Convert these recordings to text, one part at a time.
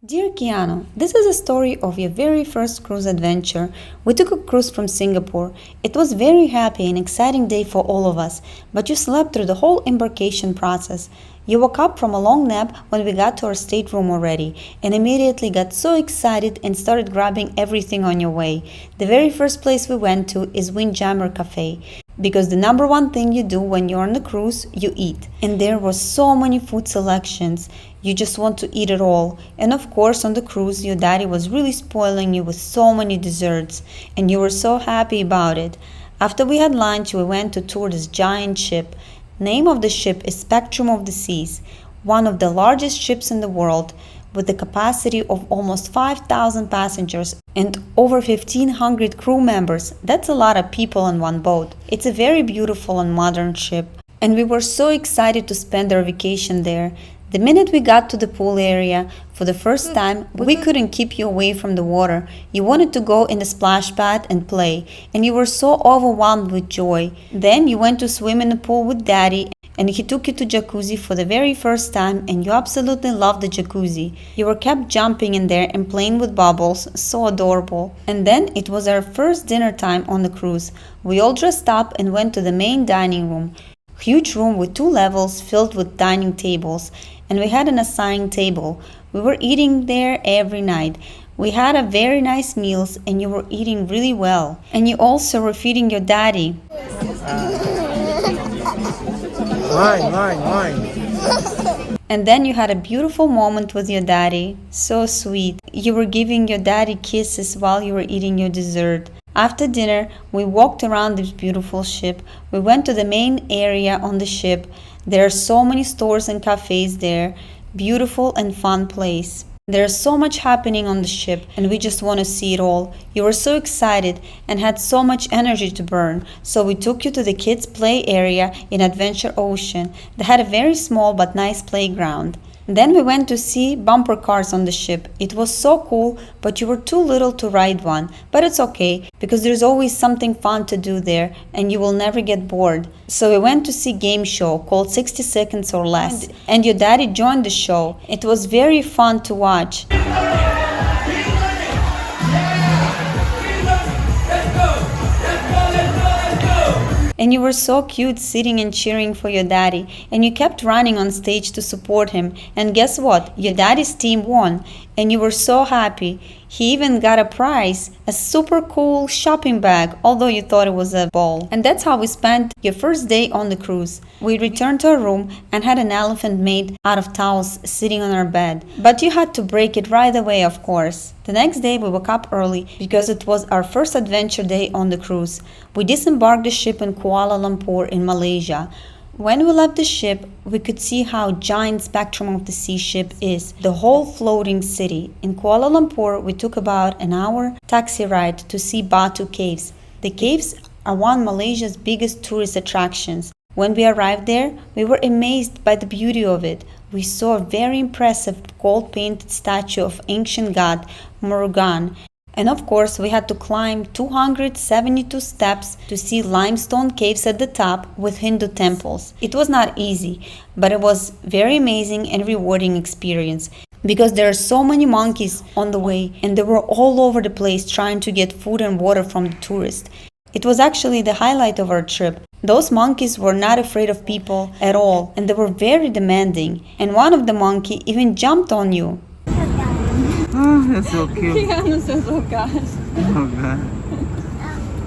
Dear Keanu, this is a story of your very first cruise adventure. We took a cruise from Singapore. It was very happy and exciting day for all of us, but you slept through the whole embarkation process. You woke up from a long nap when we got to our stateroom already and immediately got so excited and started grabbing everything on your way. The very first place we went to is Windjammer Cafe. Because the number one thing you do when you're on the cruise, you eat. And there were so many food selections. You just want to eat it all. And of course, on the cruise, your daddy was really spoiling you with so many desserts. And you were so happy about it. After we had lunch, we went to tour this giant ship. Name of the ship is Spectrum of the Seas, one of the largest ships in the world, with a capacity of almost 5,000 passengers and over 1,500 crew members. That's a lot of people on one boat. It's a very beautiful and modern ship, and we were so excited to spend our vacation there. The minute we got to the pool area, for the first time, we couldn't keep you away from the water. You wanted to go in the splash pad and play, and you were so overwhelmed with joy. Then you went to swim in the pool with Daddy, and he took you to jacuzzi for the very first time, and you absolutely loved the jacuzzi. You were kept jumping in there and playing with bubbles, so adorable. And then it was our first dinner time on the cruise. We all dressed up and went to the main dining room. Huge room with 2 levels filled with dining tables, and we had an assigned table. We were eating there every night. We had a very nice meals, and you were eating really well. And you also were feeding your daddy. Mine. And then you had a beautiful moment with your daddy. So sweet. You were giving your daddy kisses while you were eating your dessert. After dinner, we walked around this beautiful ship. We went to the main area on the ship. There are so many stores and cafes there. Beautiful and fun place. There's so much happening on the ship, and we just want to see it all. You were so excited and had so much energy to burn, so we took you to the kids' play area in Adventure Ocean. They had a very small but nice playground. Then we went to see bumper cars on the ship. It was so cool, but you were too little to ride one. But it's okay, because there's always something fun to do there, and you will never get bored. So we went to see a game show called 60 Seconds or Less, and your daddy joined the show. It was very fun to watch. And you were so cute sitting and cheering for your daddy, and you kept running on stage to support him. And guess what? Your daddy's team won, and you were so happy. He even got a prize, a super cool shopping bag, although you thought it was a ball. And that's how we spent your first day on the cruise. We returned to our room and had an elephant made out of towels sitting on our bed. But you had to break it right away, of course. The next day we woke up early because it was our first adventure day on the cruise. We disembarked the ship in Kuala Lumpur in Malaysia. When we left the ship, we could see how giant Spectrum of the Sea ship is, the whole floating city. In Kuala Lumpur, we took about an hour taxi ride to see Batu Caves. The caves are one of Malaysia's biggest tourist attractions. When we arrived there, we were amazed by the beauty of it. We saw a very impressive gold-painted statue of ancient god Murugan. And of course, we had to climb 272 steps to see limestone caves at the top with Hindu temples. It was not easy, but it was very amazing and rewarding experience because there are so many monkeys on the way, and they were all over the place trying to get food and water from the tourists. It was actually the highlight of our trip. Those monkeys were not afraid of people at all, and they were very demanding. And one of the monkeys even jumped on you. Oh, that's so cute. Keanu says, oh gosh. Oh god.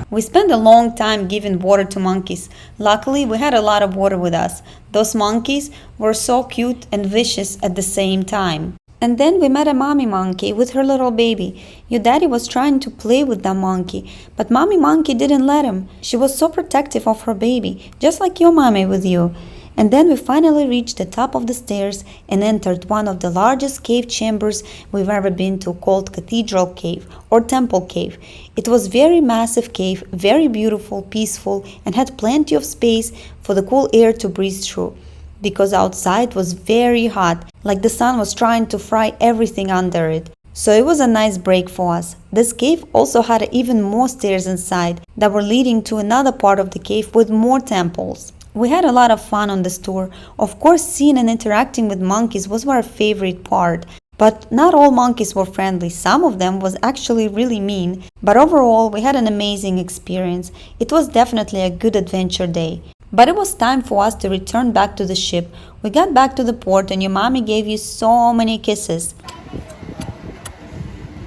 We spent a long time giving water to monkeys. Luckily, we had a lot of water with us. Those monkeys were so cute and vicious at the same time. And then we met a mommy monkey with her little baby. Your daddy was trying to play with that monkey, but mommy monkey didn't let him. She was so protective of her baby, just like your mommy with you. And then we finally reached the top of the stairs and entered one of the largest cave chambers we've ever been to, called Cathedral Cave or Temple Cave. It was very massive cave, very beautiful, peaceful, and had plenty of space for the cool air to breathe through. Because outside was very hot, like the sun was trying to fry everything under it. So it was a nice break for us. This cave also had even more stairs inside that were leading to another part of the cave with more temples. We had a lot of fun on this tour. Of course, seeing and interacting with monkeys was our favorite part, But not all monkeys were friendly. Some of them was actually really mean. But overall, we had an amazing experience. It was definitely a good adventure day. But it was time for us to return back to the ship. We got back to the port and your mommy gave you so many kisses.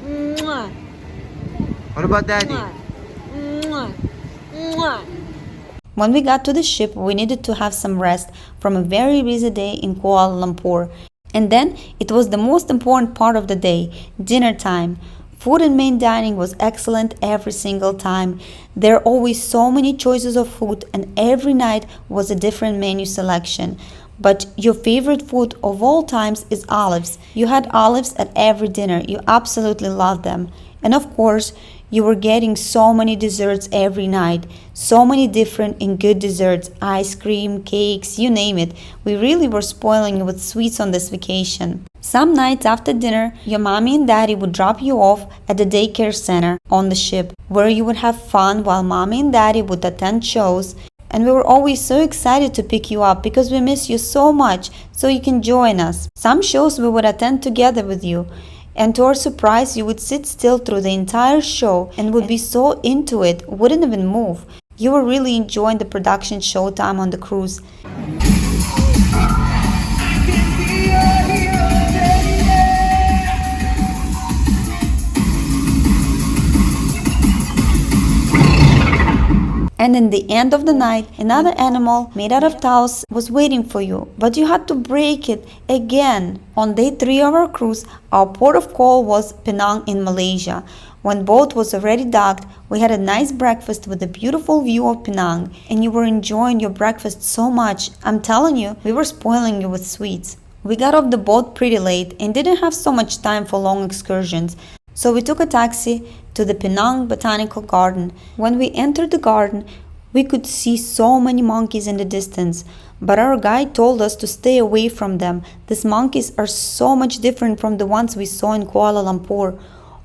Mwah. What about daddy? Mwah. Mwah. When we got to the ship, we needed to have some rest from a very busy day in Kuala Lumpur. And then it was the most important part of the day, dinner time. Food and main dining was excellent every single time. There are always so many choices of food and every night was a different menu selection. But your favorite food of all times is olives. You had olives at every dinner. You absolutely loved them. And of course, you were getting so many desserts every night. So many different and good desserts. Ice cream, cakes, you name it. We really were spoiling you with sweets on this vacation. Some nights after dinner, your mommy and daddy would drop you off at the daycare center on the ship, where you would have fun while mommy and daddy would attend shows. And we were always so excited to pick you up because we miss you so much, so you can join us. Some shows we would attend together with you. And to our surprise, you would sit still through the entire show and would be so into it, wouldn't even move. You were really enjoying the production showtime on the cruise. And in the end of the night, another animal made out of towels was waiting for you, but you had to break it again. On day 3 of our cruise, our port of call was Penang in Malaysia. When boat was already docked, we had a nice breakfast with a beautiful view of Penang, and you were enjoying your breakfast so much. I'm telling you, we were spoiling you with sweets. We got off the boat pretty late and didn't have so much time for long excursions. So we took a taxi to the Penang Botanical Garden. When we entered the garden, we could see so many monkeys in the distance, but our guide told us to stay away from them. These monkeys are so much different from the ones we saw in Kuala Lumpur.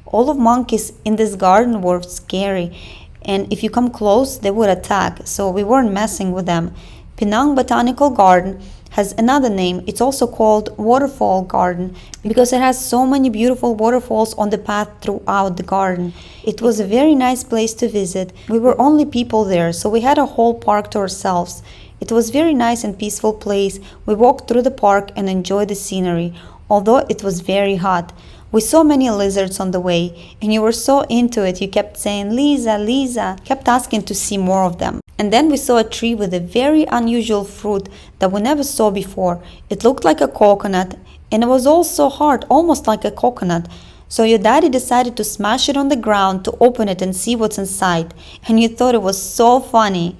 All of monkeys in this garden were scary, and if you come close, they would attack, so we weren't messing with them. Penang Botanical Garden has another name. It's also called Waterfall Garden because it has so many beautiful waterfalls on the path throughout the garden. It was a very nice place to visit. We were only people there, so we had a whole park to ourselves. It was very nice and peaceful place. We walked through the park and enjoyed the scenery, although it was very hot. We saw many lizards on the way, and you were so into it, you kept saying, "Lisa, Lisa," kept asking to see more of them. And then we saw a tree with a very unusual fruit that we never saw before. It looked like a coconut, and it was also hard, almost like a coconut. So your daddy decided to smash it on the ground to open it and see what's inside. And you thought it was so funny.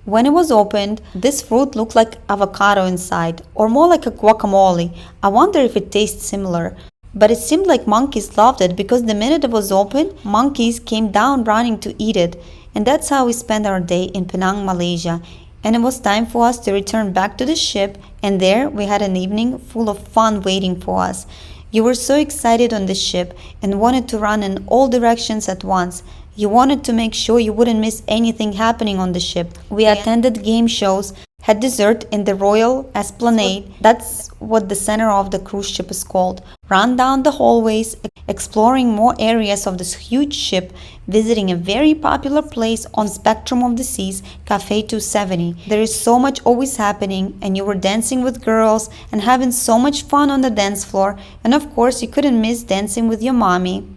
When it was opened, this fruit looked like avocado inside, or more like a guacamole. I wonder if it tastes similar. But it seemed like monkeys loved it because the minute it was opened, monkeys came down running to eat it. And that's how we spent our day in Penang, Malaysia. And it was time for us to return back to the ship, and there we had an evening full of fun waiting for us. You were so excited on the ship and wanted to run in all directions at once. You wanted to make sure you wouldn't miss anything happening on the ship. We attended game shows, had dessert in the Royal Esplanade. That's what the center of the cruise ship is called. Ran down the hallways, exploring more areas of this huge ship, visiting a very popular place on Spectrum of the Seas, Cafe 270. There is so much always happening, and you were dancing with girls and having so much fun on the dance floor. And of course, you couldn't miss dancing with your mommy.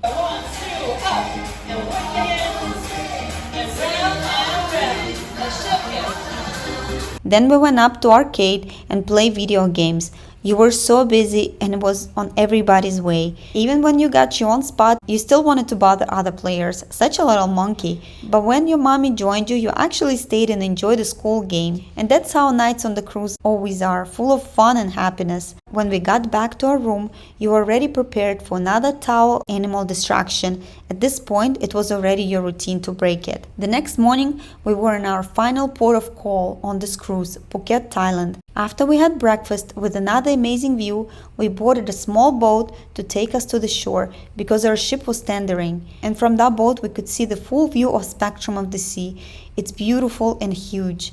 Then we went up to arcade and play video games. You were so busy and it was on everybody's way. Even when you got your own spot, you still wanted to bother other players. Such a little monkey. But when your mommy joined you, you actually stayed and enjoyed the school game. And that's how nights on the cruise always are, full of fun and happiness. When we got back to our room, you were already prepared for another towel animal distraction. At this point, it was already your routine to break it. The next morning, we were in our final port of call on this cruise, Phuket, Thailand. After we had breakfast with another amazing view, we boarded a small boat to take us to the shore because our ship was tendering. And from that boat we could see the full view of spectrum of the sea. It's beautiful and huge.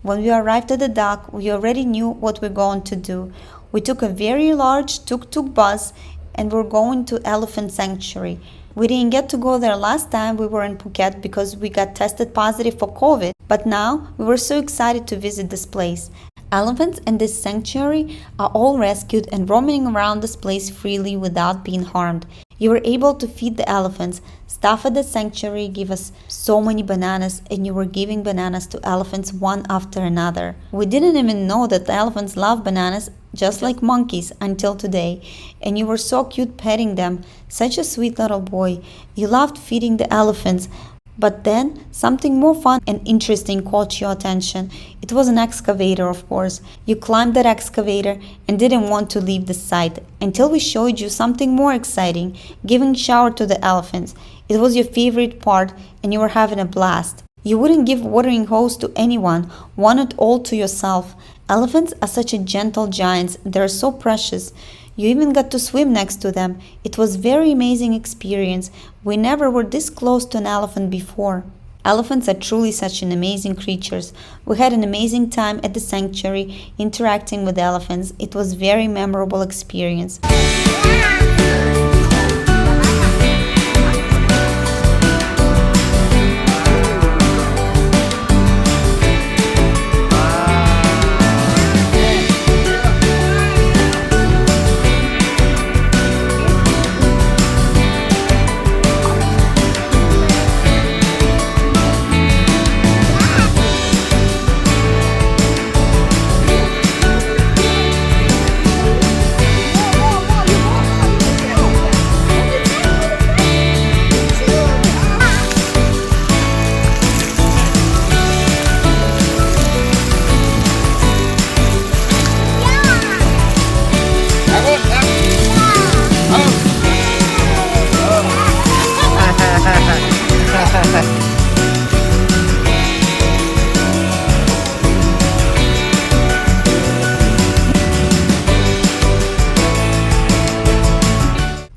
When we arrived at the dock, we already knew what we're going to do. We took a very large tuk-tuk bus and we're going to Elephant Sanctuary. We didn't get to go there last time we were in Phuket because we got tested positive for COVID, but now we were so excited to visit this place. Elephants in this sanctuary are all rescued and roaming around this place freely without being harmed. You were able to feed the elephants. Staff at the sanctuary give us so many bananas, and you were giving bananas to elephants one after another. We didn't even know that the elephants love bananas just like monkeys until today, and you were so cute petting them. Such a sweet little boy. You loved feeding the elephants. But then, something more fun and interesting caught your attention. It was an excavator, of course. You climbed that excavator and didn't want to leave the site until we showed you something more exciting, giving shower to the elephants. It was your favorite part and you were having a blast. You wouldn't give watering hose to anyone, want it all to yourself. Elephants are such a gentle giants, they're so precious. You even got to swim next to them. It was very amazing experience. We never were this close to an elephant before. Elephants are truly such an amazing creatures. We had an amazing time at the sanctuary interacting with elephants. It was very memorable experience.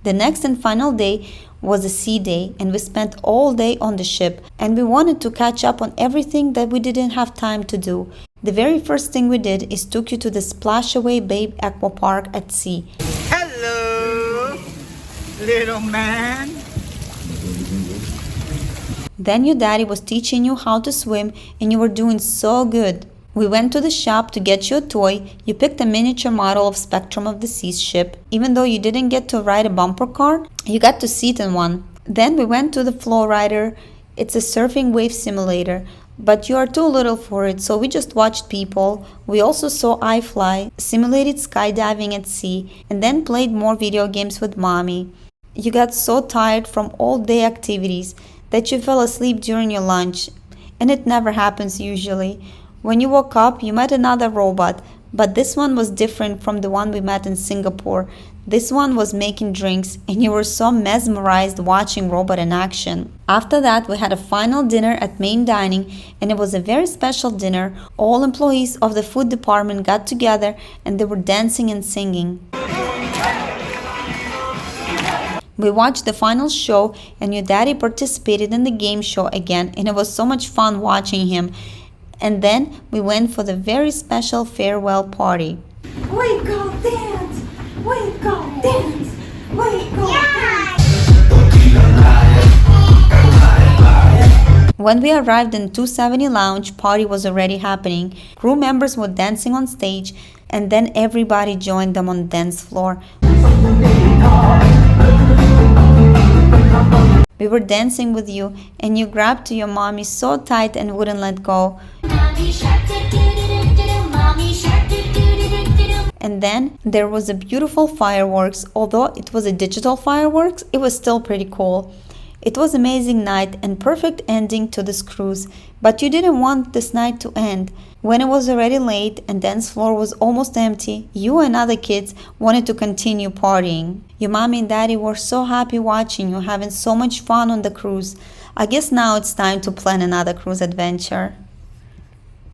The next and final day was a sea day, and we spent all day on the ship, and we wanted to catch up on everything that we didn't have time to do. The very first thing we did is took you to the Splashaway Babe Aqua Park at sea. Hello, little man. Then your daddy was teaching you how to swim, and you were doing so good. We went to the shop to get you a toy. You picked a miniature model of Spectrum of the Seas ship. Even though you didn't get to ride a bumper car, you got to sit in one. Then we went to the Flow Rider. It's a surfing wave simulator, but you are too little for it, so we just watched people. We also saw iFly, simulated skydiving at sea, and then played more video games with mommy. You got so tired from all day activities that you fell asleep during your lunch, and it never happens usually. When you woke up, you met another robot, but this one was different from the one we met in Singapore. This one was making drinks, and you were so mesmerized watching robot in action. After that, we had a final dinner at main dining, and it was a very special dinner. All employees of the food department got together, and they were dancing and singing. We watched the final show, and your daddy participated in the game show again, and it was so much fun watching him. And then we went for the very special farewell party. We go dance! We go dance! We go dance! When we arrived in 270 Lounge, party was already happening. Crew members were dancing on stage, and then everybody joined them on the dance floor. We were dancing with you, and you grabbed to your mommy so tight and wouldn't let go. And then there was a beautiful fireworks. Although it was a digital fireworks, it was still pretty cool. It was an amazing night and perfect ending to this cruise, but you didn't want this night to end. When it was already late and dance floor was almost empty, you and other kids wanted to continue partying. Your mommy and daddy were so happy watching you having so much fun on the cruise. I guess now it's time to plan another cruise adventure.